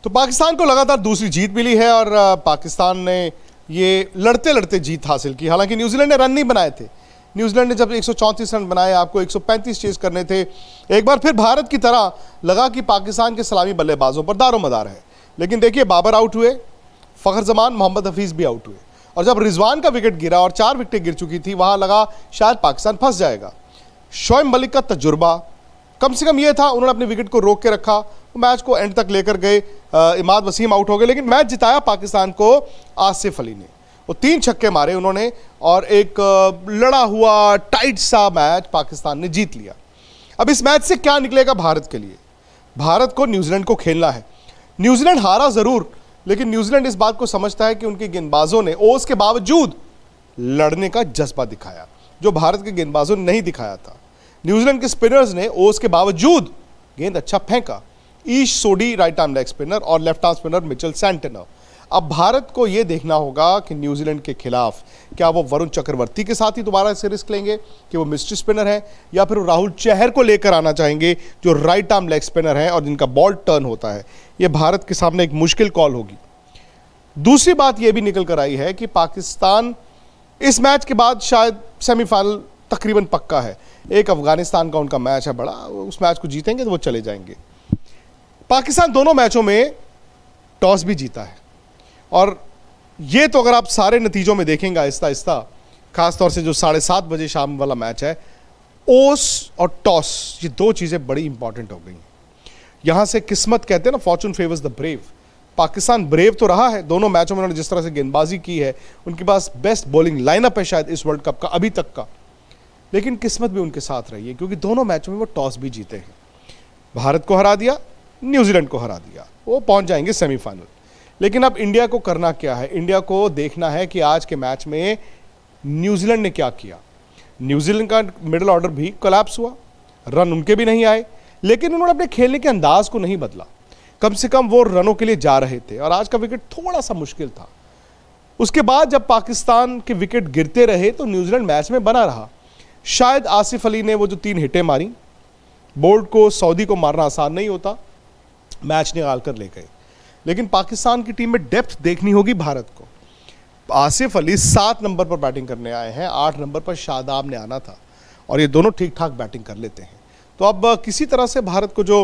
तो पाकिस्तान को लगातार दूसरी जीत मिली है और पाकिस्तान ने ये लड़ते लड़ते जीत हासिल की। हालांकि न्यूजीलैंड ने रन नहीं बनाए थे। न्यूजीलैंड ने जब 134 रन बनाए, आपको 135 चेज करने थे। एक बार फिर भारत की तरह लगा कि पाकिस्तान के सलामी बल्लेबाजों पर दारोमदार है, लेकिन देखिए बाबर आउट हुए, फ़खर जमान, मोहम्मद हफीज़ भी आउट हुए और जब रिजवान का विकेट गिरा और 4 विकेटें गिर चुकी थी, वहां लगा शायद पाकिस्तान फंस जाएगा। शोएब मलिक का तजुर्बा कम से कम ये था, उन्होंने अपने विकेट को रोक के रखा, मैच को एंड तक लेकर गए। इमाद वसीम आउट हो गए, लेकिन मैच जिताया पाकिस्तान को आसिफ अली ने। वो 3 छक्के मारे उन्होंने और एक लड़ा हुआ टाइट सा मैच पाकिस्तान ने जीत लिया। अब इस मैच से क्या निकलेगा भारत के लिए? भारत को न्यूजीलैंड को खेलना है। न्यूजीलैंड हारा जरूर, लेकिन न्यूजीलैंड इस बात को समझता है कि उनके गेंदबाजों ने ओस के बावजूद लड़ने का जज्बा दिखाया, जो भारत के गेंदबाजों ने नहीं दिखाया था। न्यूजीलैंड के स्पिनर्स ने ओस के बावजूद गेंद अच्छा फेंका। ईश सोडी राइट आर्म लेग स्पिनर और left arm spinner Mitchell Santner. अब भारत को यह देखना होगा कि न्यूजीलैंड के खिलाफ क्या वो वरुण चक्रवर्ती के साथ ही दोबारा से रिस्क लेंगे कि वो मिस्ट्री स्पिनर है, या फिर राहुल चहर को लेकर आना चाहेंगे जो राइट आर्म लेग स्पिनर है और जिनका बॉल टर्न होता है। यह भारत के सामने एक मुश्किल कॉल होगी। दूसरी बात यह भी निकल कर आई है कि पाकिस्तान इस मैच के बाद शायद सेमीफाइनल तकरीबन पक्का है। एक अफगानिस्तान का उनका मैच है बड़ा, उस मैच को जीतेंगे तो वो चले जाएंगे। पाकिस्तान दोनों मैचों में टॉस भी जीता है और ये तो अगर आप सारे नतीजों में देखेंगे आहिस्ता आहिस्ता, खासतौर से जो 7:30 बजे शाम वाला मैच है, ओस और टॉस, ये 2 चीज़ें बड़ी इंपॉर्टेंट हो गई हैं। यहाँ से किस्मत कहते हैं ना, Fortune favours the brave. Pakistan brave तो रहा है दोनों मैचों में, उन्होंने जिस तरह से गेंदबाजी की है, उनके पास बेस्ट बॉलिंग लाइनअप है शायद इस वर्ल्ड कप का अभी तक का, लेकिन किस्मत भी उनके साथ रही है क्योंकि दोनों मैचों में वो टॉस भी जीते हैं। भारत को हरा दिया, न्यूजीलैंड को हरा दिया, वो पहुंच जाएंगे सेमीफाइनल। लेकिन अब इंडिया को करना क्या है? इंडिया को देखना है कि आज के मैच में न्यूजीलैंड ने क्या किया। न्यूजीलैंड का मिडिल ऑर्डर भी कोलैप्स हुआ, रन उनके भी नहीं आए, लेकिन उन्होंने अपने खेलने के अंदाज को नहीं बदला। कम से कम वो रनों के लिए जा रहे थे और आज का विकेट थोड़ा सा मुश्किल था। उसके बाद जब पाकिस्तान के विकेट गिरते रहे तो न्यूजीलैंड मैच में बना रहा। शायद आसिफ अली ने वो जो 3 हिटें मारी, बोल्ट को, सऊदी को मारना आसान नहीं होता, मैच निकाल कर ले गए। लेकिन पाकिस्तान की टीम में डेप्थ देखनी होगी भारत को। आसिफ अली 7 नंबर पर बैटिंग करने आए हैं, 8 नंबर पर शादाब ने आना था और ये दोनों ठीक ठाक बैटिंग कर लेते हैं। तो अब किसी तरह से भारत को जो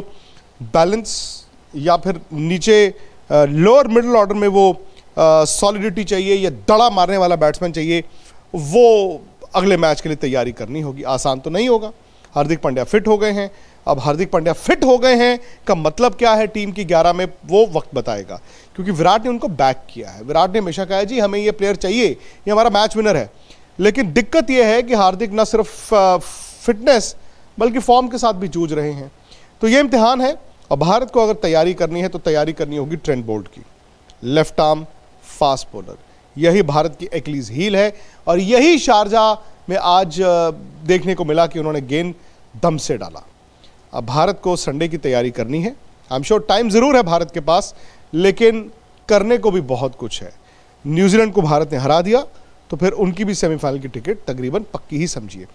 बैलेंस या फिर नीचे लोअर मिडिल ऑर्डर में वो सॉलिडिटी चाहिए या दड़ा मारने वाला बैट्समैन चाहिए, वो अगले मैच के लिए तैयारी करनी होगी। आसान तो नहीं होगा। हार्दिक पांड्या फिट हो गए हैं। अब हार्दिक पांड्या फिट हो गए हैं का मतलब क्या है टीम की 11 में, वो वक्त बताएगा, क्योंकि विराट ने उनको बैक किया है। विराट ने हमेशा कहा है जी हमें ये प्लेयर चाहिए, ये हमारा मैच विनर है। लेकिन दिक्कत ये है कि हार्दिक न सिर्फ फिटनेस बल्कि फॉर्म के साथ भी जूझ रहे हैं। तो ये इम्तिहान है और भारत को अगर तैयारी करनी है तो तैयारी करनी होगी ट्रेंट बोल्ट की। लेफ्ट आर्म फास्ट बॉलर, यही भारत की एक्लीज हील है और यही शारजाह में आज देखने को मिला कि उन्होंने गेंद दम से डाला। अब भारत को संडे की तैयारी करनी है। आई एम श्योर टाइम ज़रूर है भारत के पास, लेकिन करने को भी बहुत कुछ है। न्यूजीलैंड को भारत ने हरा दिया तो फिर उनकी भी सेमीफाइनल की टिकट तकरीबन पक्की ही समझिए।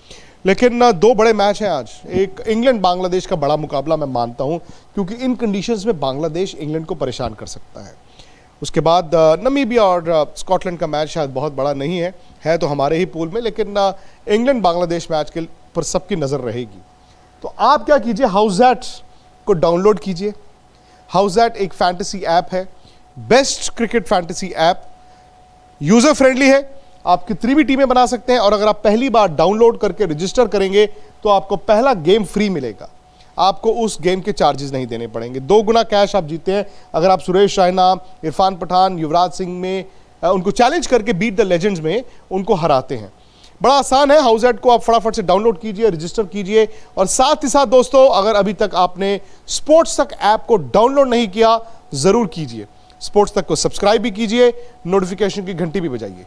लेकिन 2 बड़े मैच हैं आज। एक इंग्लैंड बांग्लादेश का बड़ा मुकाबला मैं मानता हूं, क्योंकि इन कंडीशंस में बांग्लादेश इंग्लैंड को परेशान कर सकता है। उसके बाद नमीबिया और स्कॉटलैंड का मैच शायद बहुत बड़ा नहीं है तो हमारे ही पूल में, लेकिन इंग्लैंड बांग्लादेश मैच के पर सबकी नज़र रहेगी। तो आप क्या कीजिए, हाउसैट को डाउनलोड कीजिए। हाउसैट एक फैंटेसी ऐप है, best cricket fantasy app, user friendly है। आप कितनी भी टीमें बना सकते हैं और अगर आप पहली बार डाउनलोड करके रजिस्टर करेंगे तो आपको पहला गेम फ्री मिलेगा। आपको उस गेम के चार्जेस नहीं देने पड़ेंगे। 2 गुना कैश आप जीते हैं अगर आप सुरेश रैना, इरफान पठान, युवराज सिंह में उनको चैलेंज करके बीट द लेजेंड्स में उनको हराते हैं। बड़ा आसान है। हाउसैट को आप फटाफट से डाउनलोड कीजिए, रजिस्टर कीजिए और साथ ही साथ दोस्तों, अगर अभी तक आपने स्पोर्ट्स तक ऐप को डाउनलोड नहीं किया ज़रूर कीजिए। स्पोर्ट्स तक को सब्सक्राइब भी कीजिए, नोटिफिकेशन की घंटी भी बजाइए।